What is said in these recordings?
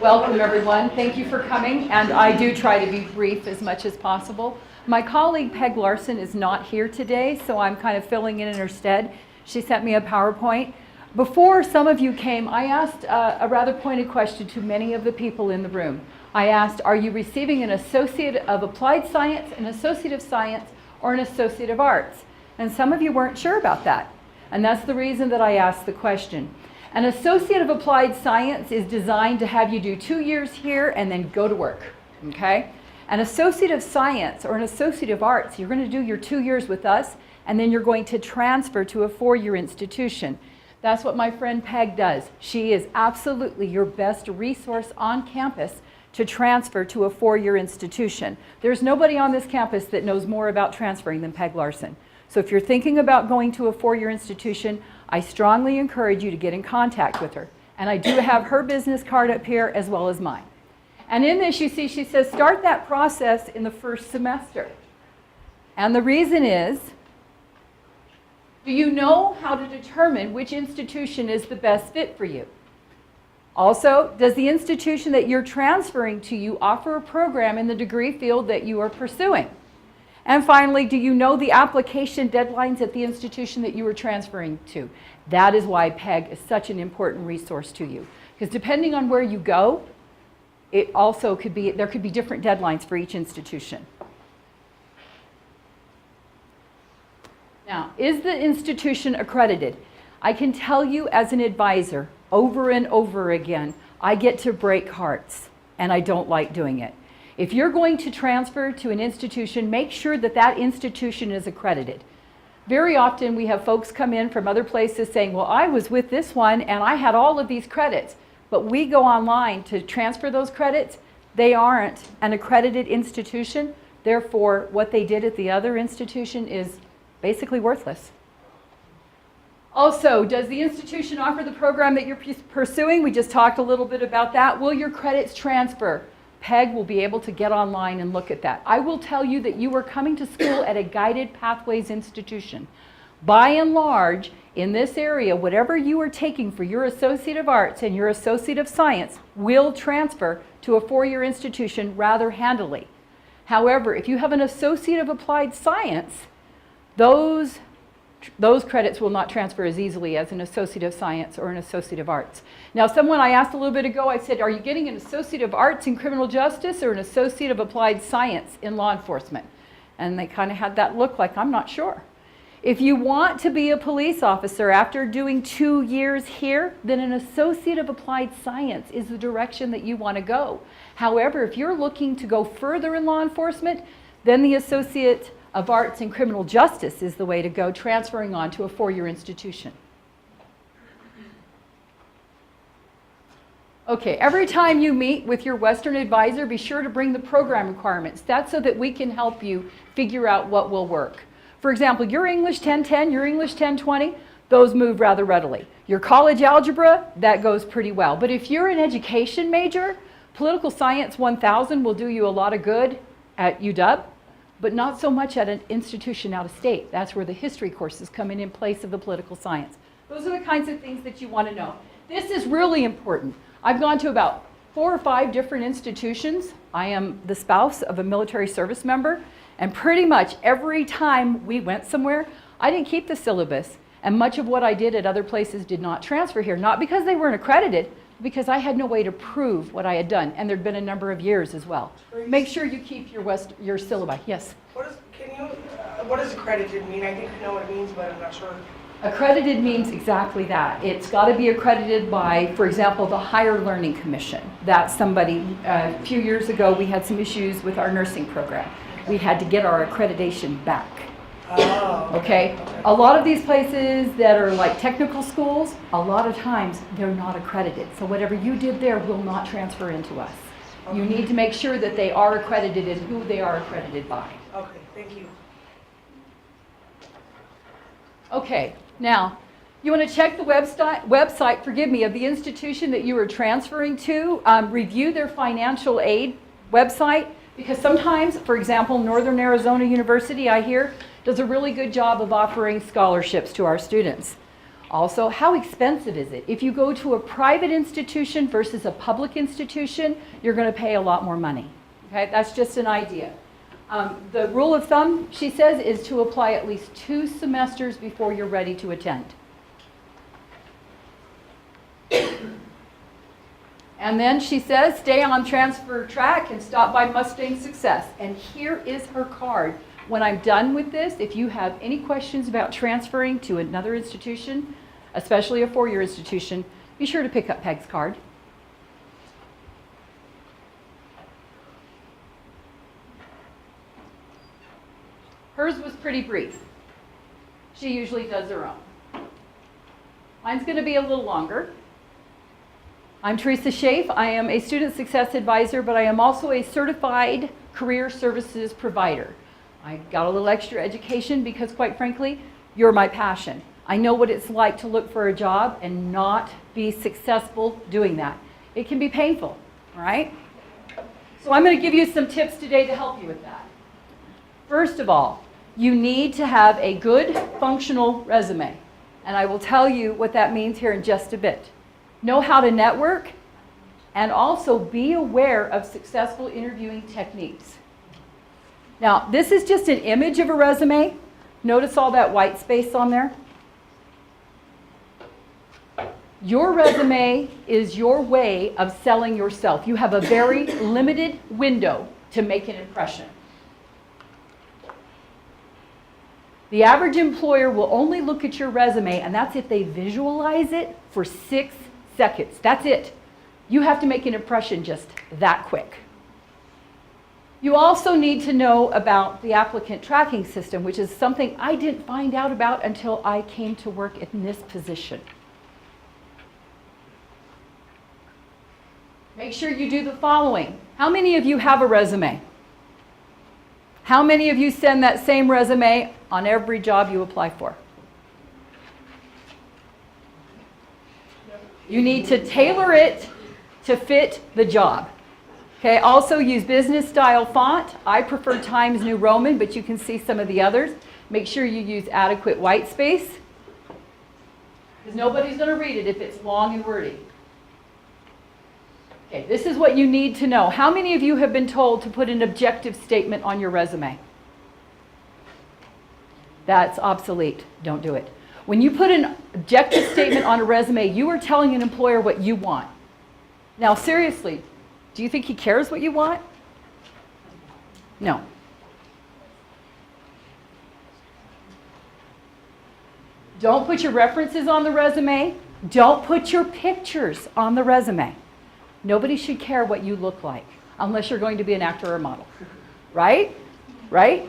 Welcome, everyone. Thank you for coming, and I do try to be brief as much as possible. My colleague Peg Larson is not here today, so I'm kind of filling in her stead. She sent me a PowerPoint. Before some of you came, I asked a rather pointed question to many of the people in the room. I asked, are you receiving an Associate of Applied Science, an Associate of Science, or an Associate of Arts? And some of you weren't sure about that. And that's the reason that I asked the question. An Associate of Applied Science is designed to have you do 2 years here and then go to work, okay? An Associate of Science or an Associate of Arts, you're going to do your 2 years with us, and then you're going to transfer to a 4-year institution. That's what my friend Peg does. She is absolutely your best resource on campus to transfer to a 4-year institution. There's nobody on this campus that knows more about transferring than Peg Larson. So if you're thinking about going to a 4-year institution, I strongly encourage you to get in contact with her. And I do have her business card up here as well as mine. And in this, you see, she says, start that process in the first semester. And the reason is, do you know how to determine which institution is the best fit for you? Also, does the institution that you're transferring to you offer a program in the degree field that you are pursuing? And finally, do you know the application deadlines at the institution that you are transferring to? That is why Peg is such an important resource to you. Because depending on where you go, it also could be, there could be different deadlines for each institution. Now, is the institution accredited? I can tell you as an advisor, over and over again, I get to break hearts, and I don't like doing it. If you're going to transfer to an institution, make sure that that institution is accredited. Very often we have folks come in from other places saying, well, I was with this one and I had all of these credits, but we go online to transfer those credits. They aren't an accredited institution. Therefore, what they did at the other institution is basically worthless. Also, does the institution offer the program that you're pursuing? We just talked a little bit about that. Will your credits transfer? Peg will be able to get online and look at that. I will tell you that you are coming to school at a guided pathways institution. By and large, in this area, whatever you are taking for your Associate of Arts and your Associate of Science will transfer to a 4-year institution rather handily. However, if you have an Associate of Applied Science, those credits will not transfer as easily as an Associate of Science or an Associate of Arts. Now, someone I asked a little bit ago, I said, are you getting an Associate of Arts in Criminal Justice or an Associate of Applied Science in Law Enforcement? And they kind of had that look like, I'm not sure. If you want to be a police officer after doing 2 years here, then an Associate of Applied Science is the direction that you want to go. However, if you're looking to go further in law enforcement, then the Associate of Arts in Criminal Justice is the way to go, transferring on to a 4-year institution. Okay, every time you meet with your Western advisor, be sure to bring the program requirements. That's so that we can help you figure out what will work. For example, your English 1010, your English 1020, those move rather readily. Your college algebra, that goes pretty well. But if you're an education major, Political Science 1000 will do you a lot of good at UW, but not so much at an institution out of state. That's where the history courses come in place of the political science. Those are the kinds of things that you want to know. This is really important. I've gone to about 4 or 5 different institutions. I am the spouse of a military service member, and pretty much every time we went somewhere, I didn't keep the syllabus, and much of what I did at other places did not transfer here, not because they weren't accredited, because I had no way to prove what I had done, and there'd been a number of years as well. Make sure you keep your syllabi. Yes? What does accredited mean? I think I know what it means, but I'm not sure. Accredited means exactly that. It's got to be accredited by, for example, the Higher Learning Commission. That's somebody, a few years ago, we had some issues with our nursing program. We had to get our accreditation back. Oh. Okay? A lot of these places that are like technical schools, a lot of times they're not accredited. So whatever you did there will not transfer into us. Okay. You need to make sure that they are accredited and who they are accredited by. Okay, thank you. Okay, now you want to check the website, forgive me, of the institution that you are transferring to. Review their financial aid website, because sometimes, for example, Northern Arizona University, I hear, does a really good job of offering scholarships to our students. Also, how expensive is it? If you go to a private institution versus a public institution, you're going to pay a lot more money. Okay, that's just an idea. The rule of thumb, she says, is to apply at least 2 semesters before you're ready to attend. And then she says, stay on transfer track and stop by Mustang Success. And here is her card. When I'm done with this, if you have any questions about transferring to another institution, especially a 4-year institution, be sure to pick up Peg's card. Hers was pretty brief. She usually does her own. Mine's going to be a little longer. I'm Teresa Schaaf. I am a student success advisor, but I am also a certified career services provider. I got a little extra education because, quite frankly, you're my passion. I know what it's like to look for a job and not be successful doing that. It can be painful, all right? So I'm going to give you some tips today to help you with that. First of all, you need to have a good functional resume. And I will tell you what that means here in just a bit. Know how to network and also be aware of successful interviewing techniques. Now, this is just an image of a resume. Notice all that white space on there? Your resume is your way of selling yourself. You have a very limited window to make an impression. The average employer will only look at your resume, and that's if they visualize it for 6 seconds. That's it. You have to make an impression just that quick. You also need to know about the applicant tracking system, which is something I didn't find out about until I came to work in this position. Make sure you do the following. How many of you have a resume? How many of you send that same resume on every job you apply for? You need to tailor it to fit the job. Okay, also use business style font. I prefer Times New Roman, but you can see some of the others. Make sure you use adequate white space, because nobody's going to read it if it's long and wordy. Okay, this is what you need to know. How many of you have been told to put an objective statement on your resume? That's obsolete. Don't do it. When you put an objective statement on a resume, you are telling an employer what you want. Now, seriously, do you think he cares what you want? No. Don't put your references on the resume. Don't put your pictures on the resume. Nobody should care what you look like unless you're going to be an actor or a model. Right? Right?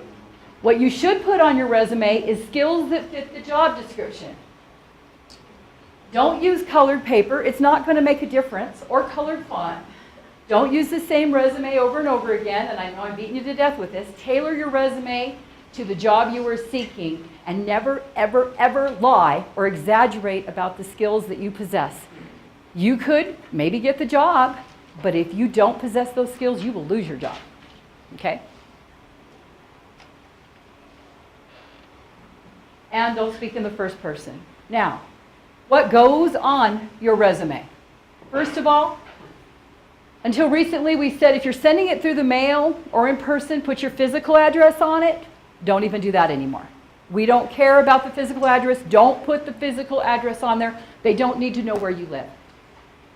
What you should put on your resume is skills that fit the job description. Don't use colored paper. It's not going to make a difference. Or colored font. Don't use the same resume over and over again, and I know I'm beating you to death with this. Tailor your resume to the job you are seeking, and never, ever, ever lie or exaggerate about the skills that you possess. You could maybe get the job, but if you don't possess those skills, you will lose your job. Okay? And don't speak in the first person. Now, what goes on your resume? First of all, until recently we said if you're sending it through the mail or in person, put your physical address on it. Don't even do that anymore. We don't care about the physical address. Don't put the physical address on there. They don't need to know where you live.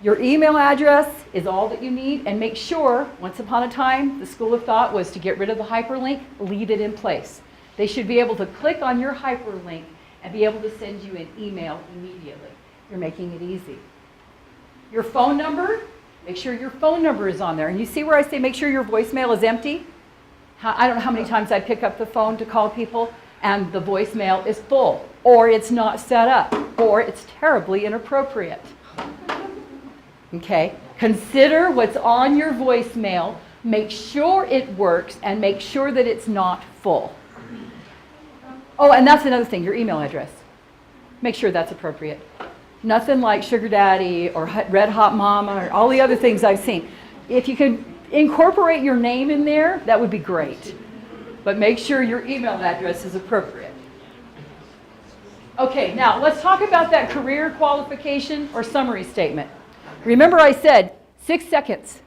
Your email address is all that you need, and make sure, once upon a time, the school of thought was to get rid of the hyperlink, leave it in place. They should be able to click on your hyperlink and be able to send you an email immediately. You're making it easy. Your phone number, make sure your phone number is on there. And you see where I say make sure your voicemail is empty? I don't know how many times I pick up the phone to call people and the voicemail is full, or it's not set up, or it's terribly inappropriate. Okay? Consider what's on your voicemail, make sure it works, and make sure that it's not full. Oh, and that's another thing, your email address. Make sure that's appropriate. Nothing like Sugar Daddy or Red Hot Mama or all the other things I've seen. If you could incorporate your name in there, that would be great. But make sure your email address is appropriate. Okay, now let's talk about that career qualification or summary statement. Remember I said 6 seconds.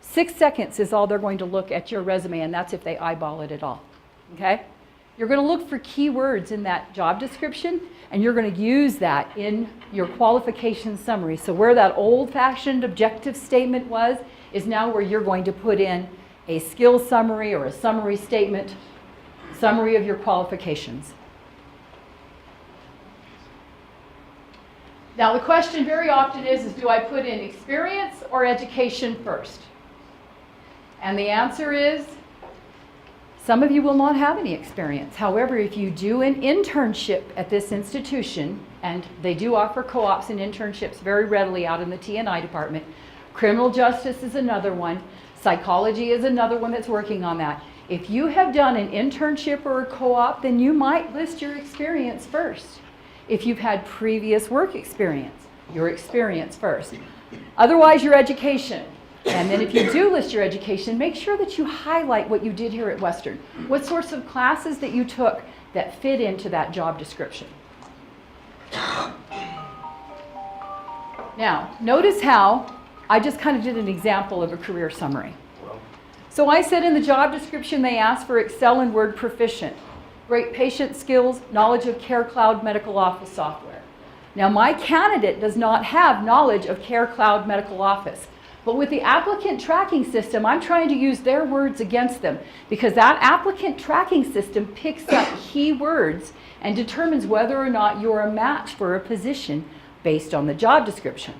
6 seconds is all they're going to look at your resume, and that's if they eyeball it at all. Okay? You're going to look for keywords in that job description, and you're going to use that in your qualification summary. So where that old-fashioned objective statement was is now where you're going to put in a skill summary or a summary statement, summary of your qualifications. Now the question very often is do I put in experience or education first? And the answer is, some of you will not have any experience. However, if you do an internship at this institution, and they do offer co-ops and internships very readily out in the T&I department, criminal justice is another one, psychology is another one that's working on that. If you have done an internship or a co-op, then you might list your experience first. If you've had previous work experience, your experience first. Otherwise, your education. And then if you do list your education, make sure that you highlight what you did here at Western. What sorts of classes that you took that fit into that job description. Now, notice how I just kind of did an example of a career summary. So I said in the job description they asked for Excel and Word proficient, great patient skills, knowledge of Care Cloud medical office software. Now my candidate does not have knowledge of Care Cloud medical office. But with the applicant tracking system, I'm trying to use their words against them because that applicant tracking system picks up keywords and determines whether or not you're a match for a position based on the job description.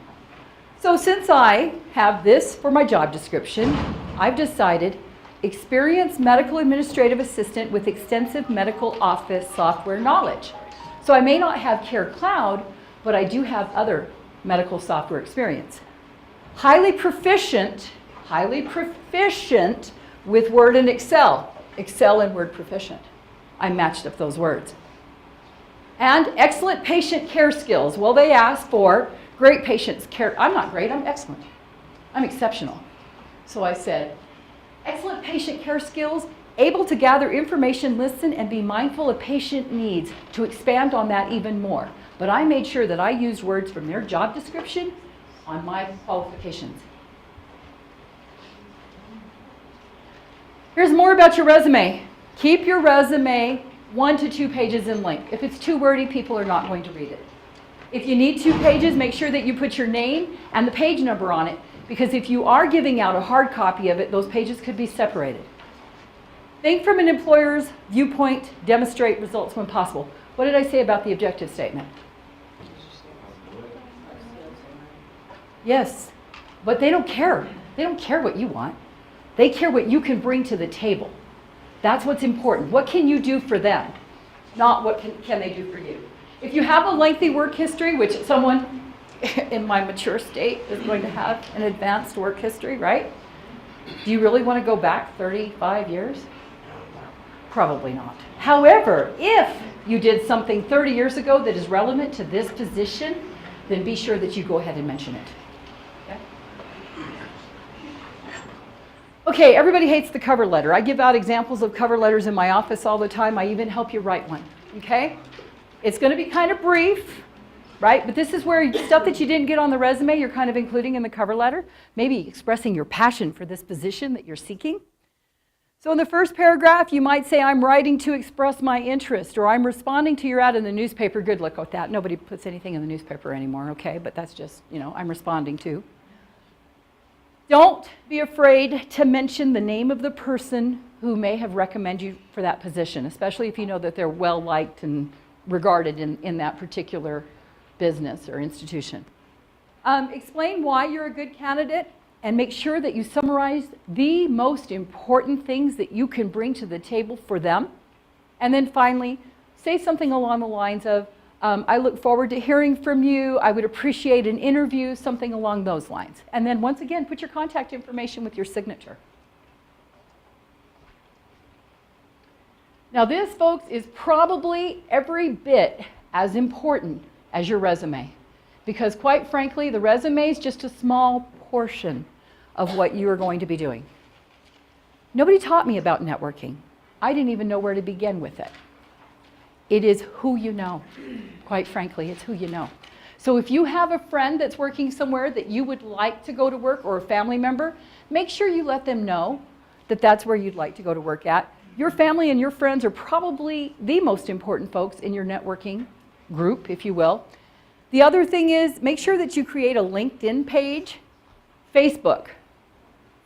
So since I have this for my job description, I've decided experienced medical administrative assistant with extensive medical office software knowledge. So I may not have Care Cloud, but I do have other medical software experience. Highly proficient with Word and Excel. Excel and Word proficient. I matched up those words. And excellent patient care skills. Well, they asked for great patient care. I'm not great, I'm excellent. I'm exceptional. So I said, excellent patient care skills, able to gather information, listen, and be mindful of patient needs, to expand on that even more. But I made sure that I used words from their job description on my qualifications. Here's more about your resume. Keep your resume 1 to 2 pages in length. If it's too wordy, people are not going to read it. If you need 2 pages, make sure that you put your name and the page number on it, because if you are giving out a hard copy of it, those pages could be separated. Think from an employer's viewpoint, demonstrate results when possible. What did I say about the objective statement? Yes, but they don't care. They don't care what you want. They care what you can bring to the table. That's what's important. What can you do for them? Not what can they do for you. If you have a lengthy work history, which someone in my mature state is going to have an advanced work history, right? Do you really want to go back 35 years? Probably not. However, if you did something 30 years ago that is relevant to this position, then be sure that you go ahead and mention it. Okay, everybody hates the cover letter. I give out examples of cover letters in my office all the time. I even help you write one, okay? It's going to be kind of brief, right? But this is where stuff that you didn't get on the resume, you're kind of including in the cover letter. Maybe expressing your passion for this position that you're seeking. So in the first paragraph, you might say, I'm writing to express my interest, or I'm responding to your ad in the newspaper. Good luck with that. Nobody puts anything in the newspaper anymore, okay? But that's just, I'm responding to. Don't be afraid to mention the name of the person who may have recommended you for that position, especially if you know that they're well-liked and regarded in that particular business or institution. Explain why you're a good candidate, and make sure that you summarize the most important things that you can bring to the table for them. And then finally, say something along the lines of, I look forward to hearing from you. I would appreciate an interview, something along those lines. And then once again, put your contact information with your signature. Now this, folks, is probably every bit as important as your resume. Because quite frankly, the resume is just a small portion of what you are going to be doing. Nobody taught me about networking. I didn't even know where to begin with it. It is who you know. Quite frankly, it's who you know. So if you have a friend that's working somewhere that you would like to go to work, or a family member, make sure you let them know that that's where you'd like to go to work at. Your family and your friends are probably the most important folks in your networking group, if you will. The other thing is, make sure that you create a LinkedIn page. Facebook.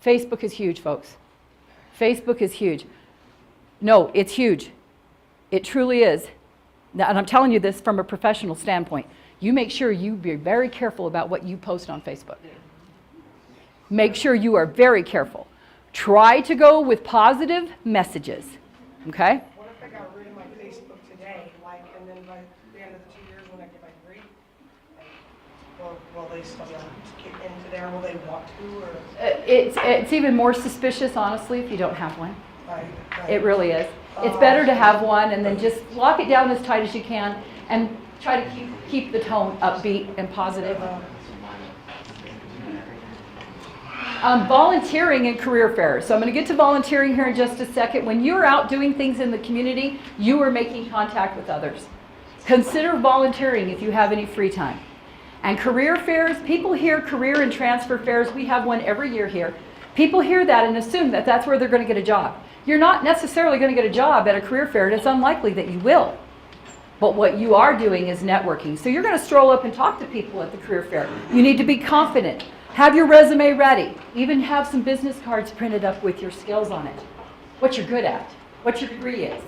Facebook is huge, folks. Facebook is huge. No, it's huge. It truly is. Now, and I'm telling you this from a professional standpoint. You make sure you be very careful about what you post on Facebook. Make sure you are very careful. Try to go with positive messages, okay? What if I got rid of my Facebook today, like, and then by the end of the 2 years when I get my degree, will they still be able to get into there? Will they want to, or? It's even more suspicious, honestly, if you don't have one. Right. It really is. It's better to have one and then just lock it down as tight as you can and try to keep the tone upbeat and positive. Volunteering and career fairs. So I'm going to get to volunteering here in just a second. When you're out doing things in the community, you are making contact with others. Consider volunteering if you have any free time. And career fairs, people hear career and transfer fairs. We have one every year here. People hear that and assume that that's where they're going to get a job. You're not necessarily going to get a job at a career fair, and it's unlikely that you will. But what you are doing is networking. So you're going to stroll up and talk to people at the career fair. You need to be confident. Have your resume ready. Even have some business cards printed up with your skills on it. What you're good at. What your degree is.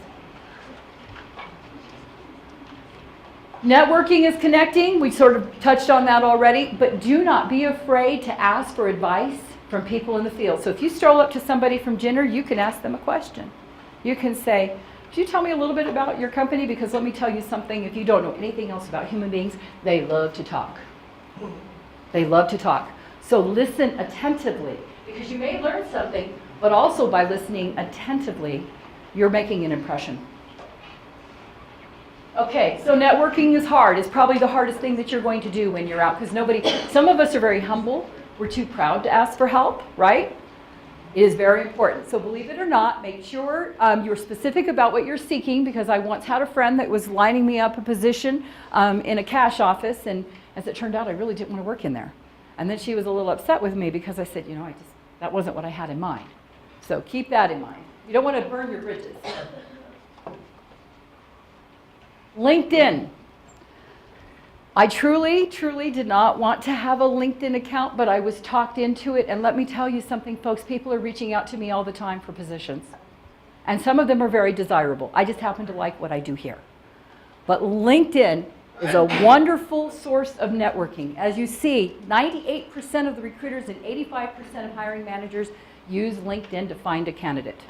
Networking is connecting. We sort of touched on that already. But do not be afraid to ask for advice from people in the field. So if you stroll up to somebody from Jenner, you can ask them a question. You can say, could you tell me a little bit about your company? Because let me tell you something, if you don't know anything else about human beings, they love to talk. They love to talk. So listen attentively, because you may learn something, but also by listening attentively, you're making an impression. Okay, so networking is hard. It's probably the hardest thing that you're going to do when you're out, because some of us are very humble. We're too proud to ask for help, right? It is very important. So believe it or not, make sure you're specific about what you're seeking, because I once had a friend that was lining me up a position in a cash office, and as it turned out, I really didn't want to work in there. And then she was a little upset with me because I said, that wasn't what I had in mind. So keep that in mind. You don't want to burn your bridges. LinkedIn. I truly, truly did not want to have a LinkedIn account, but I was talked into it. And let me tell you something, folks, people are reaching out to me all the time for positions. And some of them are very desirable. I just happen to like what I do here. But LinkedIn is a wonderful source of networking. As you see, 98% of the recruiters and 85% of hiring managers use LinkedIn to find a candidate.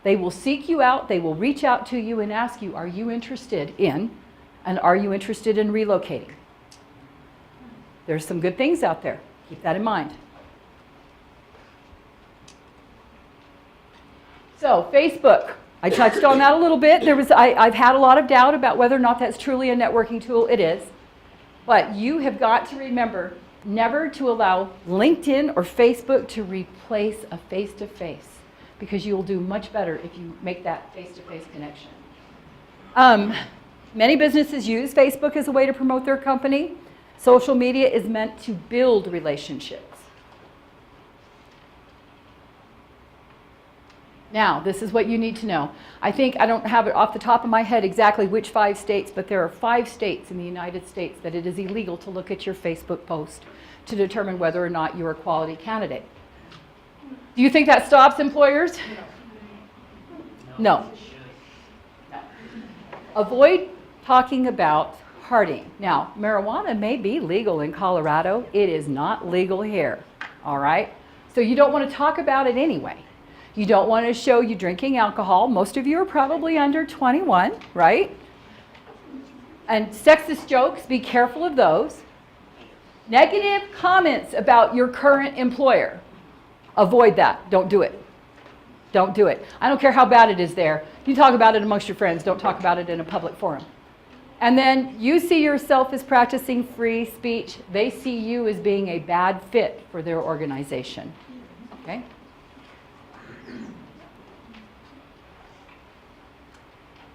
They will seek you out, they will reach out to you and ask you, are you interested in, and are you interested in relocating? There's some good things out there. Keep that in mind. So, Facebook. I touched on that a little bit. I've had a lot of doubt about whether or not that's truly a networking tool. It is. But you have got to remember never to allow LinkedIn or Facebook to replace a face-to-face, because you'll do much better if you make that face-to-face connection. Many businesses use Facebook as a way to promote their company. Social media is meant to build relationships. Now, this is what you need to know. I don't have it off the top of my head exactly which 5 states, but there are 5 states in the United States that it is illegal to look at your Facebook post to determine whether or not you're a quality candidate. Do you think that stops employers? No. Avoid talking about partying. Now, marijuana may be legal in Colorado. It is not legal here, all right? So you don't want to talk about it anyway. You don't want to show you drinking alcohol. Most of you are probably under 21, right? And sexist jokes, be careful of those. Negative comments about your current employer. Avoid that. Don't do it. Don't do it. I don't care how bad it is there. You talk about it amongst your friends. Don't talk about it in a public forum. And then you see yourself as practicing free speech. They see you as being a bad fit for their organization. Okay?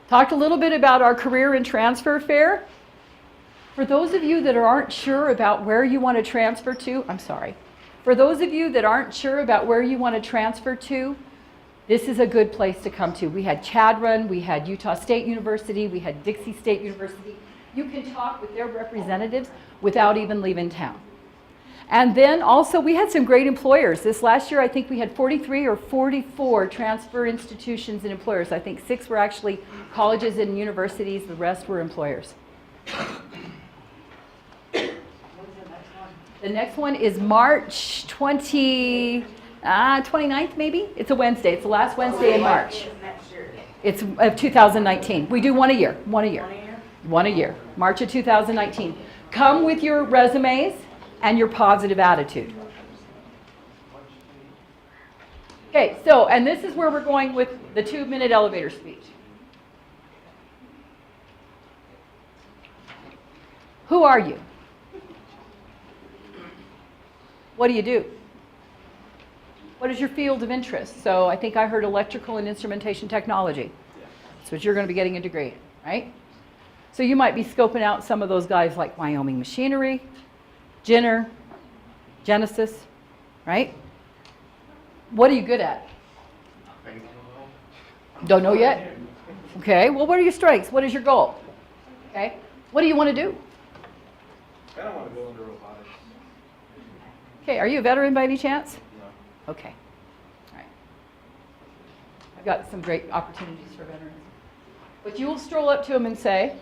Talked a little bit about our career and transfer fair. For those of you that aren't sure about where you want to transfer to, For those of you that aren't sure about where you want to transfer to, this is a good place to come to. We had Chadron, we had Utah State University, we had Dixie State University. You can talk with their representatives without even leaving town. And then also we had some great employers. This last year I think we had 43 or 44 transfer institutions and employers. I think 6 were actually colleges and universities, the rest were employers. The next one is March 29th maybe? It's a Wednesday. It's the last Wednesday in March. It's of 2019. We do one a year. One a year. March of 2019. Come with your resumes and your positive attitude. Okay, so, and this is where we're going with the 2-minute elevator speech. Who are you? What do you do? What is your field of interest? So I think I heard electrical and instrumentation technology. That's what you're going to be getting a degree in, right? So you might be scoping out some of those guys like Wyoming Machinery, Jenner, Genesis, right? What are you good at? Don't know yet? Okay, well, what are your strengths? What is your goal? Okay, what do you want to do? I don't want to go into robotics. Okay, are you a veteran by any chance? No. Okay, all right. I've got some great opportunities for veterans. But you will stroll up to them and say,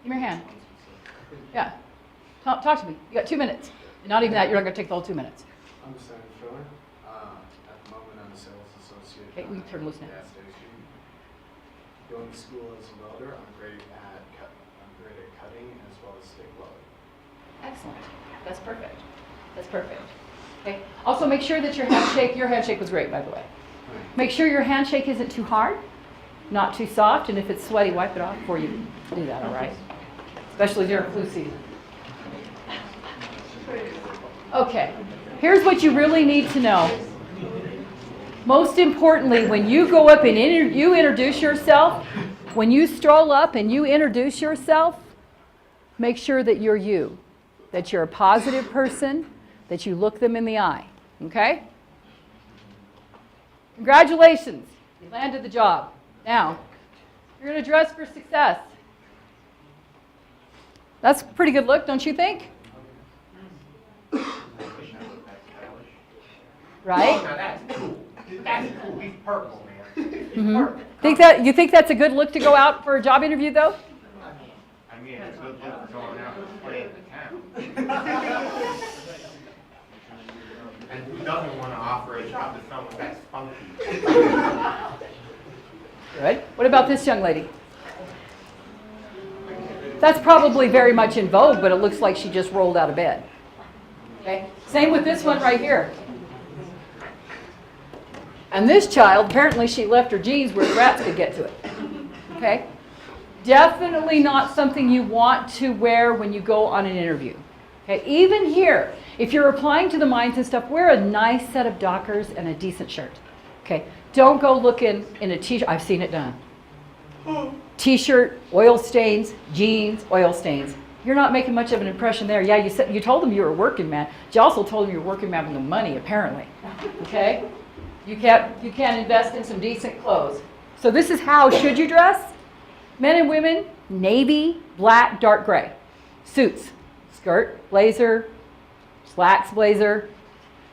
give me your hand. Yeah. Talk to me. You got 2 minutes. Not even that, you're not going to take the whole 2 minutes. I'm Simon Filler. At the moment, I'm a sales associate. Okay, we can turn loose now. Gas station. Going to school as a welder. I'm great at cutting as well as stick welding. Excellent. That's perfect. That's perfect. Okay. Also, make sure that your handshake was great, by the way. Make sure your handshake isn't too hard, not too soft, and if it's sweaty, wipe it off before you do that, all right? Especially during flu season. Okay, here's what you really need to know. Most importantly, when you go up and you introduce yourself, when you stroll up and you introduce yourself, make sure that you're you, that you're a positive person, that you look them in the eye, okay? Congratulations, you landed the job. Now, you're going to dress for success. That's a pretty good look, don't you think? Right? Oh, now that's cool. That's cool. He's purple, man. He's Mm-hmm. purple. You think that's a good look to go out for a job interview, though? I mean, it's a good look for going out and playing the town. And who doesn't want to offer a job to someone that's funky? Good. What about this young lady? That's probably very much in vogue, but it looks like she just rolled out of bed. Okay. Same with this one right here. And this child, apparently she left her jeans where the rats could get to it. Okay? Definitely not something you want to wear when you go on an interview. Okay? Even here, if you're applying to the mines and stuff, wear a nice set of Dockers and a decent shirt. Okay? Don't go looking in a t-shirt. I've seen it done. T-shirt, oil stains, jeans, oil stains. You're not making much of an impression there. Yeah, you told them you were a working man. But you also told them you were a working man with no money, apparently. Okay? You can't invest in some decent clothes. So this is how should you dress? Men and women, navy, black, dark gray. Suits, skirt, blazer, slacks, blazer.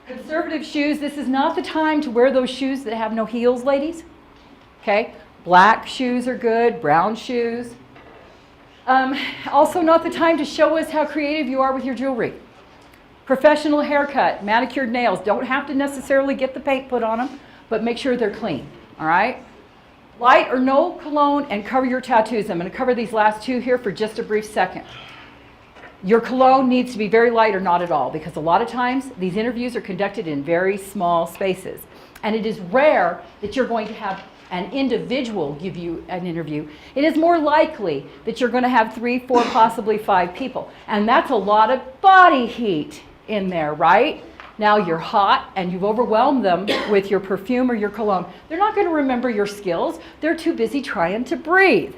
Conservative shoes, this is not the time to wear those shoes that have no heels, ladies. Okay? Black shoes are good, brown shoes. Also not the time to show us how creative you are with your jewelry. Professional haircut, manicured nails. Don't have to necessarily get the paint put on them, but make sure they're clean, all right? Light or no cologne and cover your tattoos. I'm going to cover these last two here for just a brief second. Your cologne needs to be very light or not at all, because a lot of times these interviews are conducted in very small spaces. And it is rare that you're going to have an individual give you an interview. It is more likely that you're going to have 3, 4, possibly 5 people. And that's a lot of body heat in there, right? Now you're hot and you've overwhelmed them with your perfume or your cologne. They're not going to remember your skills. They're too busy trying to breathe.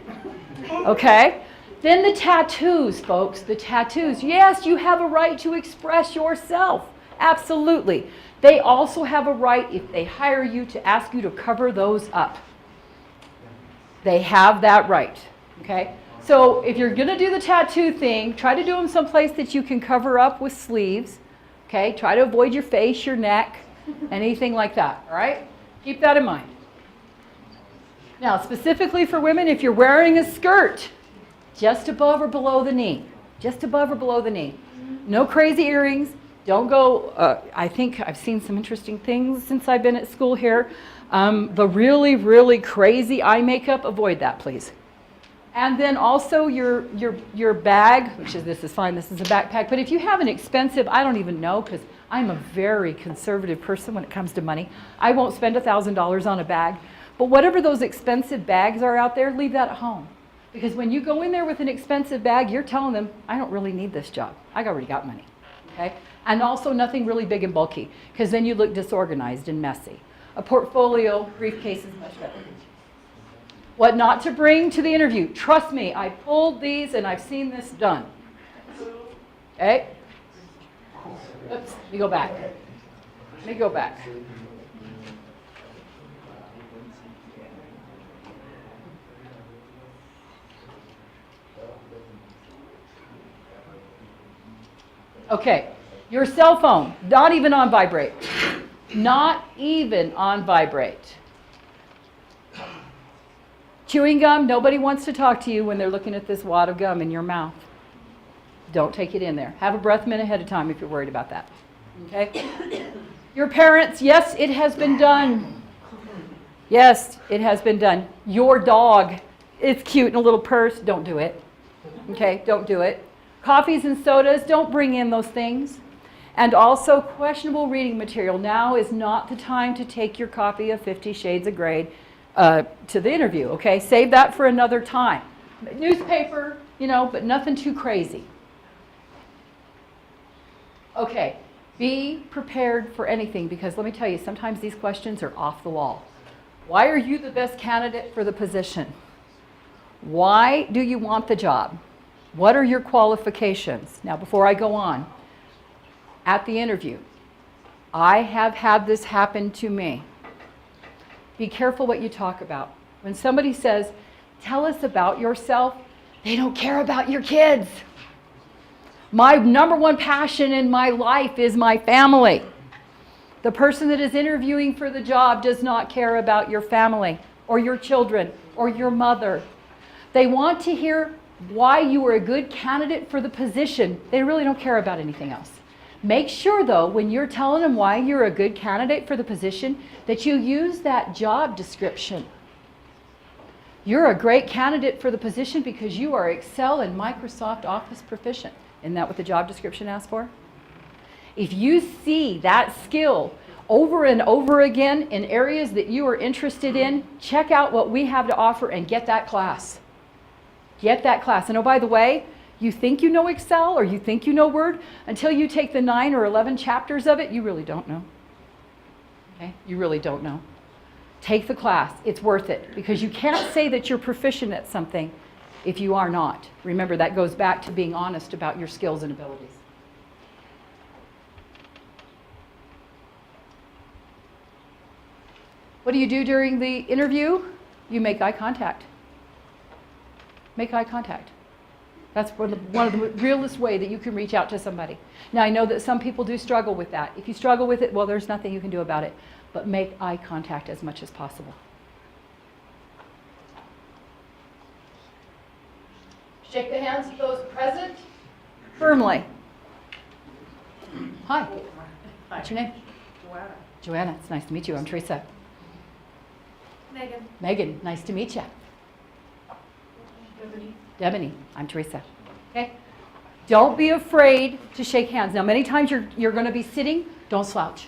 Okay? Then the tattoos, folks, the tattoos. Yes, you have a right to express yourself. Absolutely. They also have a right, if they hire you, to ask you to cover those up. They have that right. Okay? So if you're going to do the tattoo thing, try to do them someplace that you can cover up with sleeves. Okay? Try to avoid your face, your neck, anything like that. All right? Keep that in mind. Now, specifically for women, if you're wearing a skirt, just above or below the knee. Just above or below the knee. No crazy earrings. Don't go, I think I've seen some interesting things since I've been at school here. The really, really crazy eye makeup, avoid that, please. And then also your bag, which is, this is fine, this is a backpack. But if you have an expensive, I don't even know, because I'm a very conservative person when it comes to money. I won't spend $1,000 on a bag. But whatever those expensive bags are out there, leave that at home. Because when you go in there with an expensive bag, you're telling them, I don't really need this job. I already got money. Okay? And also nothing really big and bulky, because then you look disorganized and messy. A portfolio, briefcase is much better. What not to bring to the interview. Trust me, I pulled these and I've seen this done. Okay? Oops, let me go back. Let me go back. Okay, your cell phone, not even on vibrate. Not even on vibrate. Chewing gum, nobody wants to talk to you when they're looking at this wad of gum in your mouth. Don't take it in there. Have a breath mint ahead of time if you're worried about that. Okay? Your parents, yes, it has been done. Yes, it has been done. Your dog, it's cute in a little purse, don't do it. Okay, don't do it. Coffees and sodas, don't bring in those things. And also questionable reading material. Now is not the time to take your copy of 50 Shades of Grey to the interview, okay? Save that for another time. Newspaper, but nothing too crazy. Okay, be prepared for anything, because let me tell you, sometimes these questions are off the wall. Why are you the best candidate for the position? Why do you want the job? What are your qualifications? Now, before I go on, at the interview, I have had this happen to me. Be careful what you talk about. When somebody says, tell us about yourself, they don't care about your kids. My number one passion in my life is my family. The person that is interviewing for the job does not care about your family or your children or your mother. They want to hear why you are a good candidate for the position. They really don't care about anything else. Make sure, though, when you're telling them why you're a good candidate for the position, that you use that job description. You're a great candidate for the position because you are Excel and Microsoft Office proficient. Isn't that what the job description asks for? If you see that skill over and over again in areas that you are interested in, check out what we have to offer and get that class. Get that class. And oh, by the way, you think you know Excel or you think you know Word, until you take the 9 or 11 chapters of it, you really don't know. Okay? You really don't know. Take the class. It's worth it, because you can't say that you're proficient at something if you are not. Remember, that goes back to being honest about your skills and abilities. What do you do during the interview? You make eye contact. Make eye contact. That's one of the realest way that you can reach out to somebody. Now, I know that some people do struggle with that. If you struggle with it, well, there's nothing you can do about it. But make eye contact as much as possible. Shake the hands of those present firmly. Hi. What's your name? Joanna. Joanna. It's nice to meet you. I'm Teresa. Megan. Megan. Nice to meet you. Debony. I'm Teresa. Okay? Don't be afraid to shake hands. Now, many times you're going to be sitting. Don't slouch.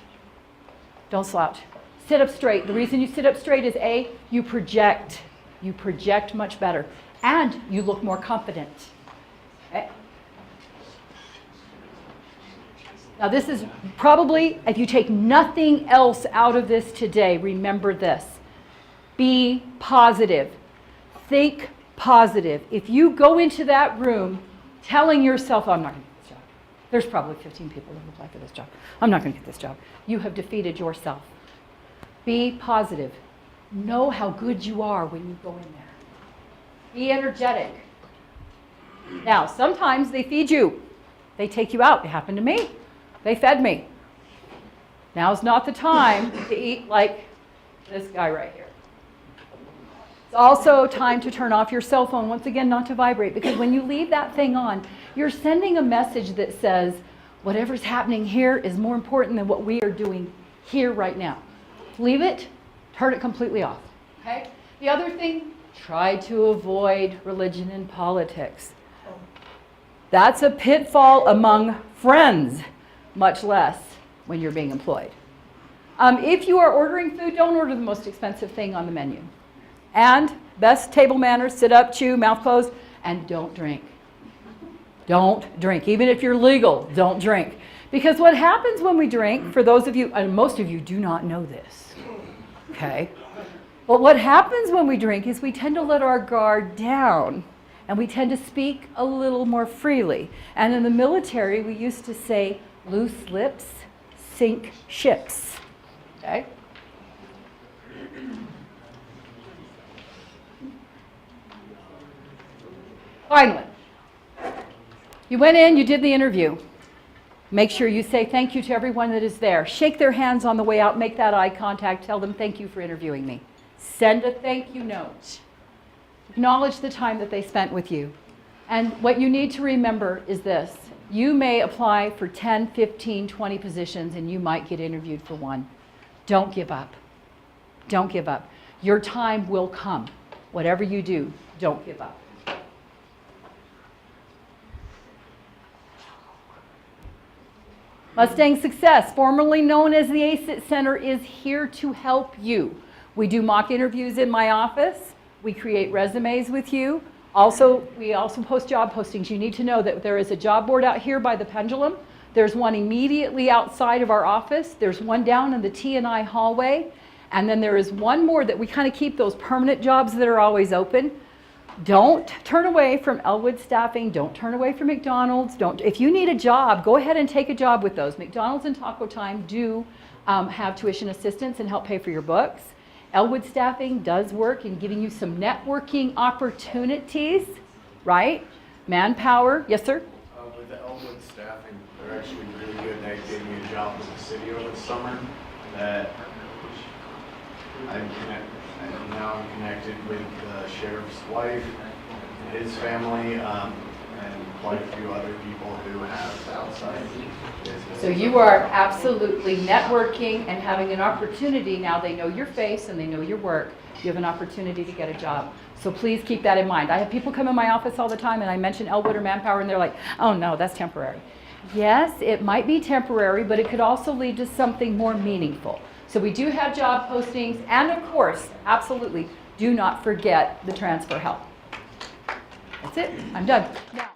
Don't slouch. Sit up straight. The reason you sit up straight is A, you project. You project much better. And you look more confident. Okay? Now this is probably, if you take nothing else out of this today, remember this. Be positive. Think positive. If you go into that room telling yourself, I'm not going to get this job. There's probably 15 people that apply for this job. I'm not going to get this job. You have defeated yourself. Be positive. Know how good you are when you go in there. Be energetic. Now, sometimes they feed you. They take you out. It happened to me. They fed me. Now's not the time to eat like this guy right here. It's also time to turn off your cell phone, once again, not to vibrate, because when you leave that thing on, you're sending a message that says, whatever's happening here is more important than what we are doing here right now. Leave it, turn it completely off, okay? The other thing, try to avoid religion and politics. That's a pitfall among friends, much less when you're being employed. If you are ordering food, don't order the most expensive thing on the menu. And best table manners, sit up, chew, mouth closed, and don't drink. Don't drink. Even if you're legal, don't drink. Because what happens when we drink, for those of you, and most of you do not know this, okay? But what happens when we drink is we tend to let our guard down, and we tend to speak a little more freely. And in the military, we used to say, loose lips sink ships, okay? Finally, you went in, you did the interview. Make sure you say thank you to everyone that is there. Shake their hands on the way out, make that eye contact, tell them thank you for interviewing me. Send a thank you note. Acknowledge the time that they spent with you. And what you need to remember is this. You may apply for 10, 15, 20 positions and you might get interviewed for one. Don't give up. Don't give up. Your time will come. Whatever you do, don't give up. Mustang Success, formerly known as the ACIT Center, is here to help you. We do mock interviews in my office. We create resumes with you. We also post job postings. You need to know that there is a job board out here by the pendulum. There's one immediately outside of our office. There's one down in the T&I hallway. And then there is one more that we kind of keep those permanent jobs that are always open. Don't turn away from Elwood Staffing. Don't turn away from McDonald's. If you need a job, go ahead and take a job with those. McDonald's and Taco Time do have tuition assistance and help pay for your books. Elwood Staffing does work in giving you some networking opportunities, right? Manpower. Yes, sir? With the Elwood Staffing, they're actually really good. They gave me a job with the city over the summer that now I'm connected with the sheriff's wife, his family, and quite a few other people who have outside business. So you are absolutely networking and having an opportunity. Now they know your face and they know your work. You have an opportunity to get a job. So please keep that in mind. I have people come in my office all the time and I mention Elwood or Manpower and they're like, oh no, that's temporary. Yes, it might be temporary, but it could also lead to something more meaningful. So we do have job postings, and of course, absolutely, do not forget the transfer help. That's it. I'm done. Now,